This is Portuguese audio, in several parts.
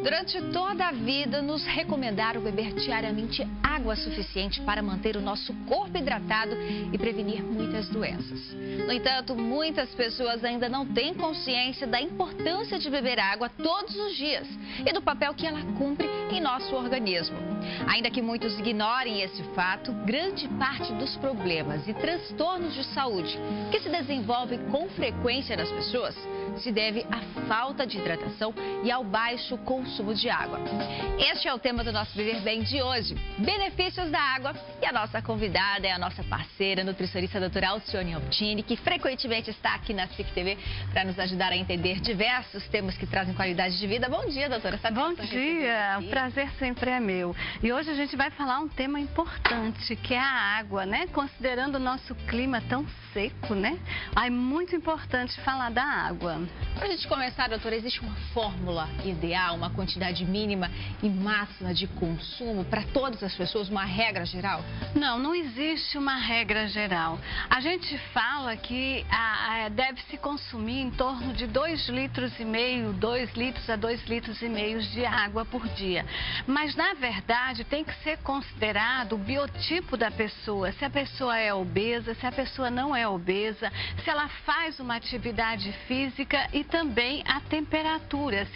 Durante toda a vida, nos recomendaram beber diariamente água suficiente para manter o nosso corpo hidratado e prevenir muitas doenças. No entanto, muitas pessoas ainda não têm consciência da importância de beber água todos os dias e do papel que ela cumpre em nosso organismo. Ainda que muitos ignorem esse fato, grande parte dos problemas e transtornos de saúde que se desenvolvem com frequência nas pessoas se deve à falta de hidratação e ao baixo consumo de água. Este é o tema do nosso Viver Bem de hoje, benefícios da água. E a nossa convidada é a nossa parceira, nutricionista doutora Alcione Altini, que frequentemente está aqui na SIC TV para nos ajudar a entender diversos temas que trazem qualidade de vida. Bom dia, doutora. Bom dia, o prazer sempre é meu. E hoje a gente vai falar um tema importante, que é a água, né? Considerando o nosso clima tão seco, né? É muito importante falar da água. Para a gente começar, doutora, existe uma fórmula ideal, uma quantidade mínima e máxima de consumo para todas as pessoas, uma regra geral? Não existe uma regra geral. A gente fala que deve-se consumir em torno de 2,5 litros, 2 litros a 2,5 litros de água por dia. Mas, na verdade, tem que ser considerado o biotipo da pessoa. Se a pessoa é obesa, se a pessoa não é obesa, se ela faz uma atividade física e também a temperatura.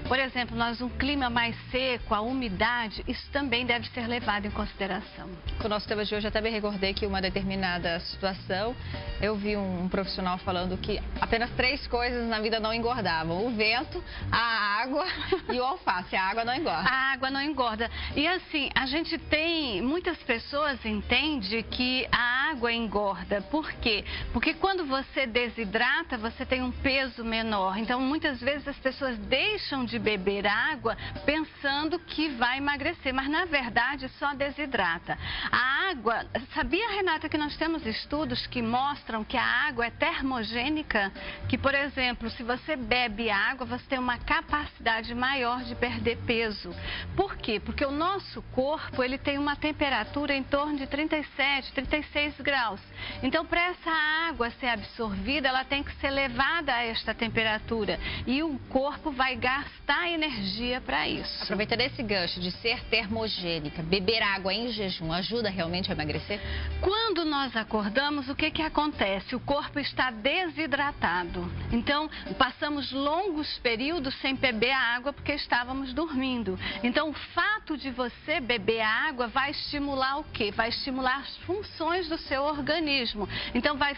Por exemplo, nós um clima mais seco, a umidade, isso também deve ser levado em consideração. Com o nosso tema de hoje, até me recordei que uma determinada situação, eu vi um profissional falando que apenas 3 coisas na vida não engordavam: o vento, a água e o alface. A água não engorda. A água não engorda. E assim, a gente tem, muitas pessoas entendem que a água engorda. Por quê? Porque quando você desidrata, você tem um peso menor. Então, muitas vezes as pessoas deixam de beber água pensando que vai emagrecer, mas na verdade só desidrata. A água, sabia, Renata, que nós temos estudos que mostram que a água é termogênica? Que, por exemplo, se você bebe água, você tem uma capacidade maior de perder peso. Por quê? Porque o nosso corpo, ele tem uma temperatura em torno de 37, 36 graus. Então, para essa água ser absorvida, ela tem que ser levada a esta temperatura e o corpo vai gastar energia para isso. Aproveitando esse gancho de ser termogênica, beber água em jejum ajuda realmente a emagrecer? Quando nós acordamos, o que acontece? O corpo está desidratado. Então, passamos longos períodos sem beber a água porque estávamos dormindo. Então, o fato de você beber a água vai estimular o quê? Vai estimular as funções do seu organismo. Então, vai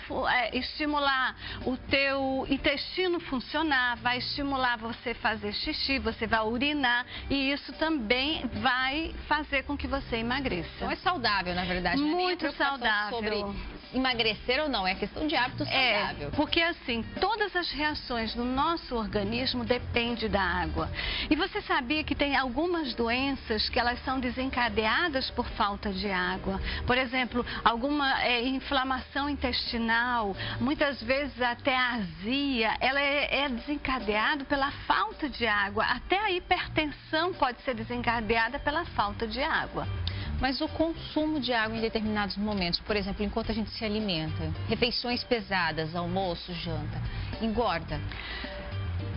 estimular o teu intestino funcionar, vai estimular você fazer xixi, você vai urinar e isso também vai fazer com que você emagreça. Então é saudável, na verdade. Muito saudável. Sobre emagrecer ou não, é questão de hábito saudável. Porque assim, todas as reações do nosso organismo dependem da água. E você sabia que tem algumas doenças que elas são desencadeadas por falta de água? Por exemplo, alguma inflamação intestinal, muitas vezes até a azia, ela é desencadeada pela falta de água. Até a hipertensão pode ser desencadeada pela falta de água. Mas o consumo de água em determinados momentos, por exemplo, enquanto a gente se alimenta, refeições pesadas, almoço, janta, engorda?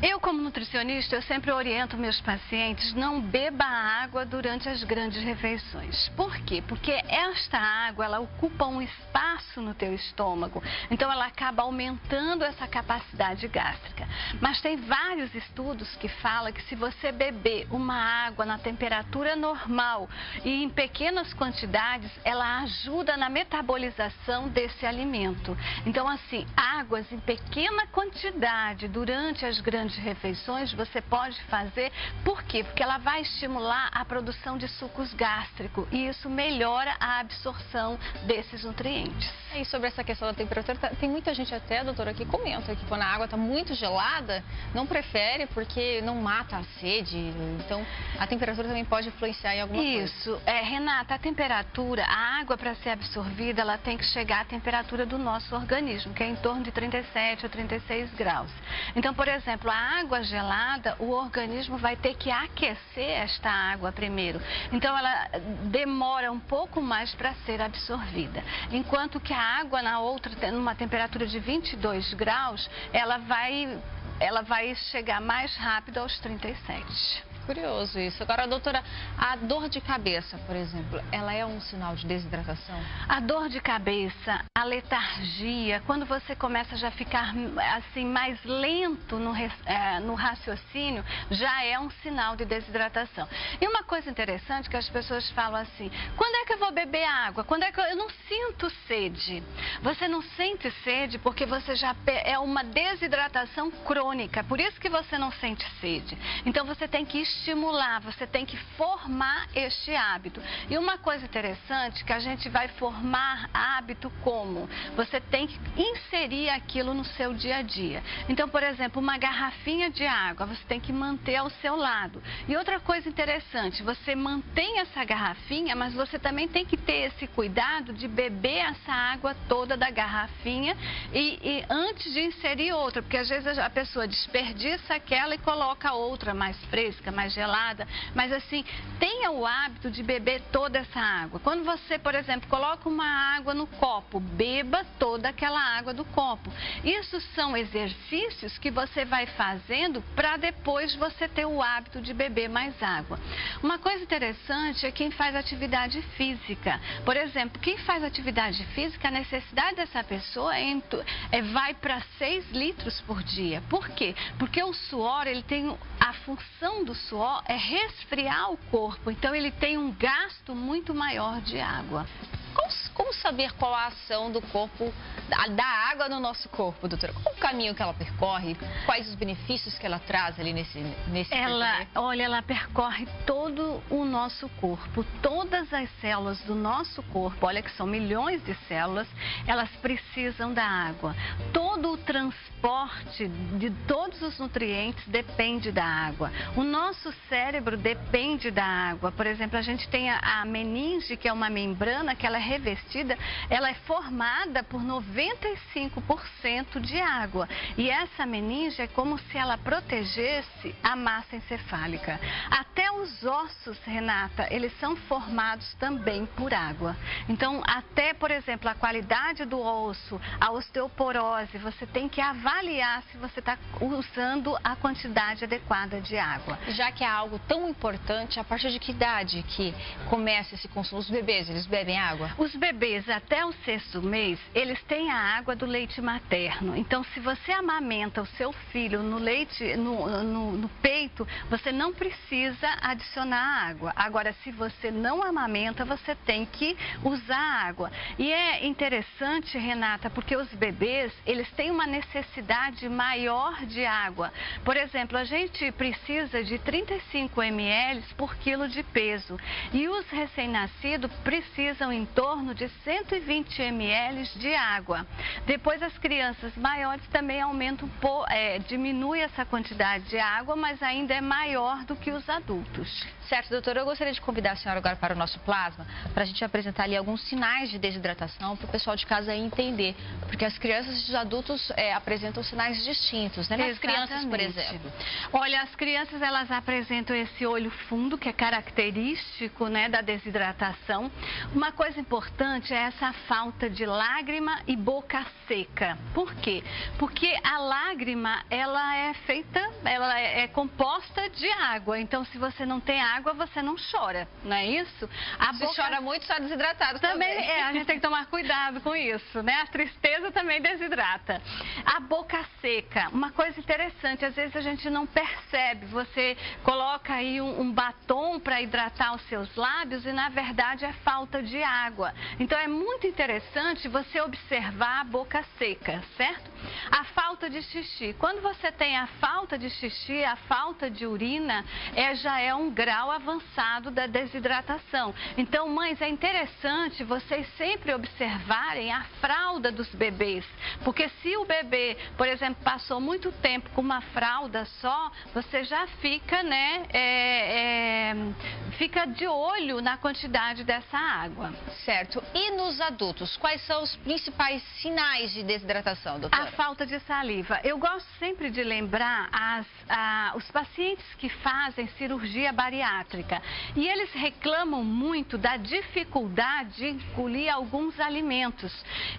Eu, como nutricionista, eu sempre oriento meus pacientes: não beba água durante as grandes refeições. Por quê? Porque esta água, ela ocupa um espaço no teu estômago. Então, ela acaba aumentando essa capacidade gástrica. Mas tem vários estudos que falam que se você beber uma água na temperatura normal e em pequenas quantidades, ela ajuda na metabolização desse alimento. Então, assim, águas em pequena quantidade durante as grandes refeições você pode fazer. Por quê? Porque ela vai estimular a produção de sucos gástricos e isso melhora a absorção desses nutrientes. E sobre essa questão da temperatura, tem muita gente até, doutora, que comenta que quando a água está muito gelada, não prefere porque não mata a sede. Então, a temperatura também pode influenciar em alguma coisa. Isso. Renata, a temperatura, a água para ser absorvida, ela tem que chegar à temperatura do nosso organismo, que é em torno de 37 ou 36 graus. Então, por exemplo, a água gelada, o organismo vai ter que aquecer esta água primeiro. Então, ela demora um pouco mais para ser absorvida. Enquanto que a água numa temperatura de 22 graus, ela vai chegar mais rápido aos 37. Curioso isso. Agora, doutora, a dor de cabeça, por exemplo, ela é um sinal de desidratação? A dor de cabeça, a letargia, quando você começa já a ficar assim mais lento no raciocínio, já é um sinal de desidratação. E uma coisa interessante que as pessoas falam assim: quando é que eu vou beber água? Quando é que eu não sinto sede? Você não sente sede porque você já é uma desidratação crônica, por isso que você não sente sede. Então você tem que estimular, você tem que formar este hábito. E uma coisa interessante que a gente vai formar hábito como? Você tem que inserir aquilo no seu dia a dia. Então, por exemplo, uma garrafinha de água, você tem que manter ao seu lado. E outra coisa interessante, você mantém essa garrafinha, mas você também tem que ter esse cuidado de beber essa água toda da garrafinha e antes de inserir outra, porque às vezes a pessoa desperdiça aquela e coloca outra mais fresca, mais gelada, mas assim, tenha o hábito de beber toda essa água. Quando você, por exemplo, coloca uma água no copo, beba toda aquela água do copo. Isso são exercícios que você vai fazendo para depois você ter o hábito de beber mais água. Uma coisa interessante é quem faz atividade física. Por exemplo, quem faz atividade física, a necessidade dessa pessoa vai para 6 litros por dia. Por quê? Porque o suor, a função do suor é resfriar o corpo, então ele tem um gasto muito maior de água. Como saber qual a ação do corpo, da água no nosso corpo, doutora? Qual o caminho que ela percorre? Quais os benefícios que ela traz ali nesse Olha, ela percorre todo o nosso corpo, todas as células do nosso corpo, olha que são milhões de células, elas precisam da água. Todo o transporte de todos os nutrientes depende da água. O nosso cérebro depende da água. Por exemplo, a gente tem a meninge, que é uma membrana que ela é revestida, ela é formada por 95% de água. E essa meninge é como se ela protegesse a massa encefálica. Até os ossos, Renata, eles são formados também por água. Então, até, por exemplo, a qualidade do osso, a osteoporose, você tem que avaliar se você está usando a quantidade adequada de água. Já que é algo tão importante, a partir de que idade que começa esse consumo? Os bebês, eles bebem água? Os bebês até o 6º mês, eles têm a água do leite materno. Então, se você amamenta o seu filho no leite, no peito, você não precisa adicionar água. Agora, se você não amamenta, você tem que usar água. E é interessante, Renata, porque os bebês, eles têm uma necessidade maior de água. Por exemplo, a gente precisa de 35 ml por quilo de peso. E os recém-nascidos precisam em torno de 120 ml de água. Depois as crianças maiores também aumentam, diminui essa quantidade de água, mas ainda é maior do que os adultos. Certo, doutora, eu gostaria de convidar a senhora agora para o nosso plasma, para a gente apresentar ali alguns sinais de desidratação para o pessoal de casa entender, porque as crianças e os adultos apresentam sinais distintos, né? As crianças, por exemplo. Olha, as crianças, elas apresentam esse olho fundo, que é característico, né, da desidratação. Uma coisa importante é essa falta de lágrima e boca seca. Por quê? Porque a lágrima, ela é composta de água. Então, se você não tem água, você não chora, não é isso? Se chora muito, está desidratado também. A gente tem que tomar cuidado com isso, né? A tristeza também desidrata. A boca seca, uma coisa interessante, às vezes a gente não percebe. Você coloca aí um batom para hidratar os seus lábios e, na verdade, é falta de água. Então, é muito interessante você observar a boca seca, certo? A falta de xixi. Quando você tem a falta de xixi, a falta de urina, já é um grau avançado da desidratação. Então, mães, é interessante vocês sempre observarem a fralda dos bebês, porque se o bebê, por exemplo, passou muito tempo com uma fralda só, você já fica, né, fica de olho na quantidade dessa água. Certo. E nos adultos, quais são os principais sinais de desidratação, doutora? A falta de saliva. Eu gosto sempre de lembrar os pacientes que fazem cirurgia bariátrica e eles reclamam muito da dificuldade de engolir alguns alimentos.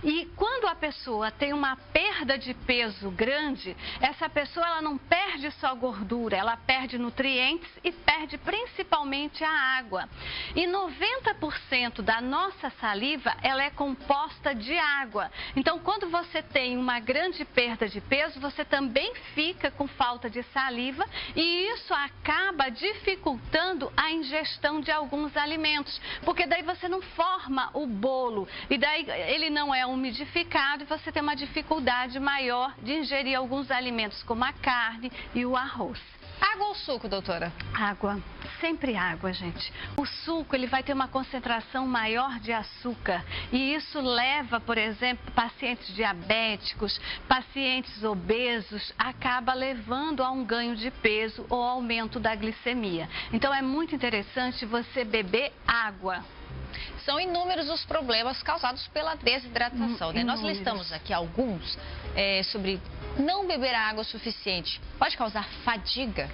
E quando a pessoa tem uma perda de peso grande, essa pessoa ela não perde só gordura, ela perde nutrientes e perde principalmente a água. E 90% da nossa saliva ela é composta de água. Então, quando você tem uma grande perda de peso, você também fica com falta de saliva e isso acaba dificultando a ingestão de alguns alimentos, porque daí você não forma o bolo e daí ele não é umidificado e você tem uma dificuldade maior de ingerir alguns alimentos como a carne e o arroz. Água ou suco, doutora? Água, sempre água, gente. O suco ele vai ter uma concentração maior de açúcar e isso leva, por exemplo, pacientes diabéticos, pacientes obesos, acaba levando a um ganho de peso ou aumento da glicemia. Então é muito interessante você beber água. São inúmeros os problemas causados pela desidratação, né? Nós listamos aqui alguns sobre não beber água suficiente. Pode causar fadiga?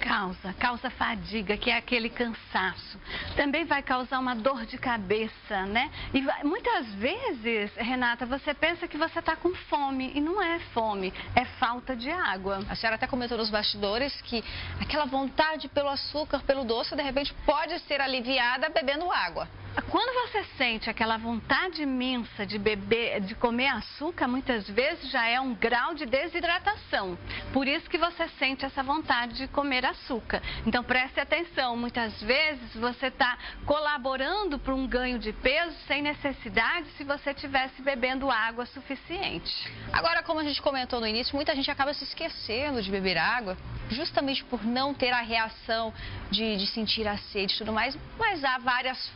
Causa fadiga, que é aquele cansaço. Também vai causar uma dor de cabeça, né? E muitas vezes, Renata, você pensa que você está com fome e não é fome, é falta de água. A senhora até comentou nos bastidores que aquela vontade pelo açúcar, pelo doce, de repente pode ser aliviada bebendo água. Quando você sente aquela vontade imensa de beber, de comer açúcar, muitas vezes já é um grau de desidratação. Por isso que você sente essa vontade de comer açúcar. Então preste atenção, muitas vezes você está colaborando para um ganho de peso sem necessidade se você estivesse bebendo água suficiente. Agora, como a gente comentou no início, muita gente acaba se esquecendo de beber água, justamente por não ter a reação de sentir a sede e tudo mais, mas há várias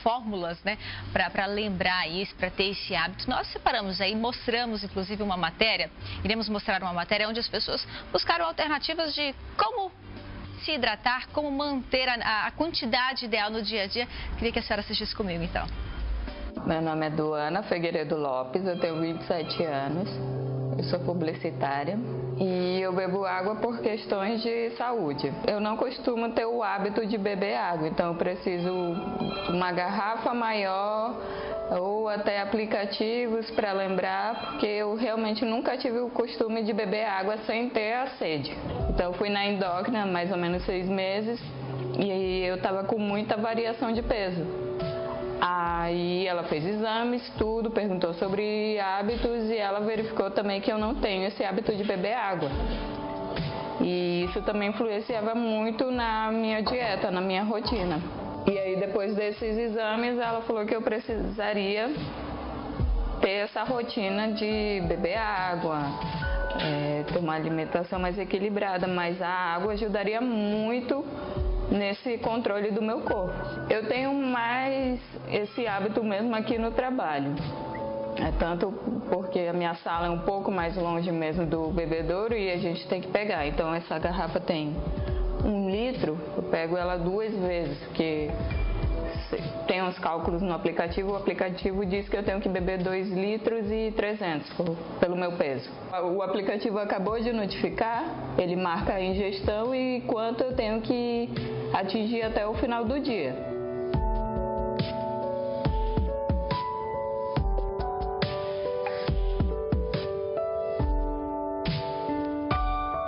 fórmulas, né, para lembrar isso, para ter esse hábito. Nós separamos aí, mostramos inclusive uma matéria, iremos mostrar uma matéria onde as pessoas buscaram alternativas de como se hidratar, como manter a quantidade ideal no dia a dia. Queria que a senhora assistisse comigo, então. Meu nome é Duana Figueiredo Lopes, eu tenho 27 anos, eu sou publicitária e eu bebo água por questões de saúde. Eu não costumo ter o hábito de beber água, então eu preciso uma garrafa maior ou até aplicativos para lembrar, porque eu realmente nunca tive o costume de beber água sem ter a sede. Então eu fui na endócrina há mais ou menos 6 meses e eu estava com muita variação de peso. Aí ela fez exames, tudo, perguntou sobre hábitos e ela verificou também que eu não tenho esse hábito de beber água. E isso também influenciava muito na minha dieta, na minha rotina. E aí depois desses exames ela falou que eu precisaria ter essa rotina de beber água, ter uma alimentação mais equilibrada, mas a água ajudaria muito nesse controle do meu corpo. Eu tenho mais esse hábito mesmo aqui no trabalho. Tanto porque a minha sala é um pouco mais longe mesmo do bebedouro e a gente tem que pegar. Então essa garrafa tem 1 litro, eu pego ela 2 vezes, porque tem uns cálculos no aplicativo, o aplicativo diz que eu tenho que beber 2 litros e 300 pelo meu peso. O aplicativo acabou de notificar, ele marca a ingestão e quanto eu tenho que atingir até o final do dia.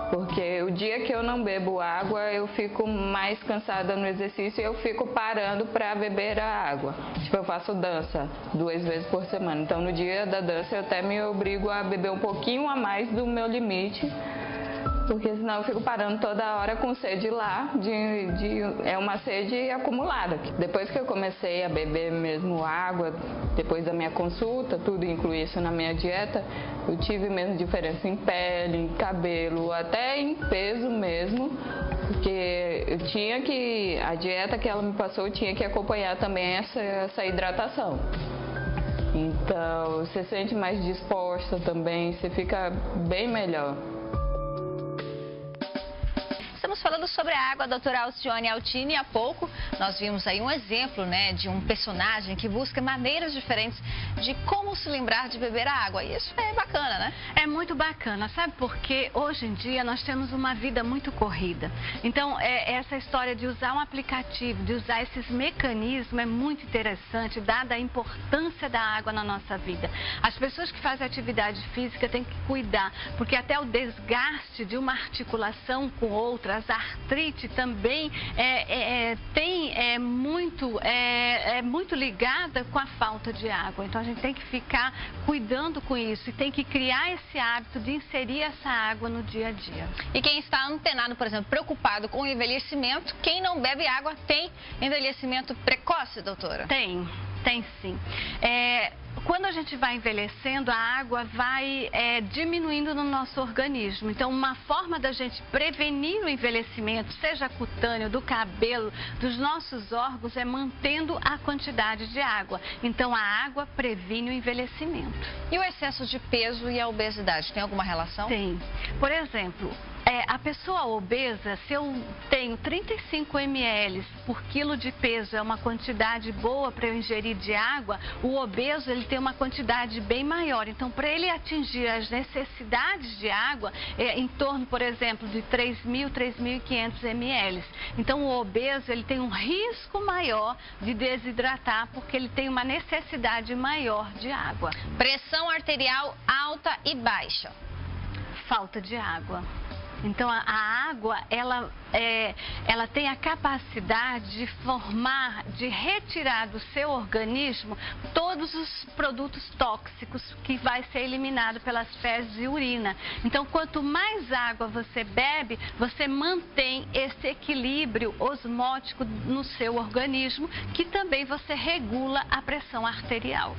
Porque o dia que eu não bebo água, eu fico mais cansada no exercício e eu fico parando para beber a água. Tipo, eu faço dança 2 vezes por semana. Então, no dia da dança, eu até me obrigo a beber um pouquinho a mais do meu limite, porque senão eu fico parando toda hora com sede lá, é uma sede acumulada. Depois que eu comecei a beber mesmo água, depois da minha consulta, tudo inclui isso na minha dieta, eu tive mesmo diferença em pele, em cabelo, até em peso mesmo, porque eu tinha que, a dieta que ela me passou, eu tinha que acompanhar também essa hidratação. Então, você se sente mais disposta também, você fica bem melhor. Estamos falando sobre sobre a água, a doutora Alcione Altini. Há pouco nós vimos aí um exemplo, né, de um personagem que busca maneiras diferentes de como se lembrar de beber a água. E isso é bacana, né? É muito bacana, sabe? Porque hoje em dia nós temos uma vida muito corrida. Então, essa história de usar um aplicativo, de usar esses mecanismos é muito interessante, dada a importância da água na nossa vida. As pessoas que fazem atividade física têm que cuidar, porque até o desgaste de uma articulação com outras, a artrite também é muito ligada com a falta de água. Então, a gente tem que ficar cuidando com isso e tem que criar esse hábito de inserir essa água no dia a dia. E quem está antenado, por exemplo, preocupado com o envelhecimento, quem não bebe água tem envelhecimento precoce, doutora? Tem sim. Quando a gente vai envelhecendo, a água vai diminuindo no nosso organismo. Então, uma forma da gente prevenir o envelhecimento, seja cutâneo, do cabelo, dos nossos órgãos, é mantendo a quantidade de água. Então, a água previne o envelhecimento. E o excesso de peso e a obesidade, tem alguma relação? Tem. Por exemplo, a pessoa obesa, se eu tenho 35 ml por quilo de peso, é uma quantidade boa para eu ingerir de água, o obeso ele tem uma quantidade bem maior. Então, para ele atingir as necessidades de água, em torno, por exemplo, de 3.000, 3.500 ml. Então, o obeso ele tem um risco maior de desidratar, porque ele tem uma necessidade maior de água. Pressão arterial alta e baixa. Falta de água. Então, a água, ela tem a capacidade de de retirar do seu organismo todos os produtos tóxicos que vai ser eliminado pelas fezes e urina. Então, quanto mais água você bebe, você mantém esse equilíbrio osmótico no seu organismo, que também você regula a pressão arterial.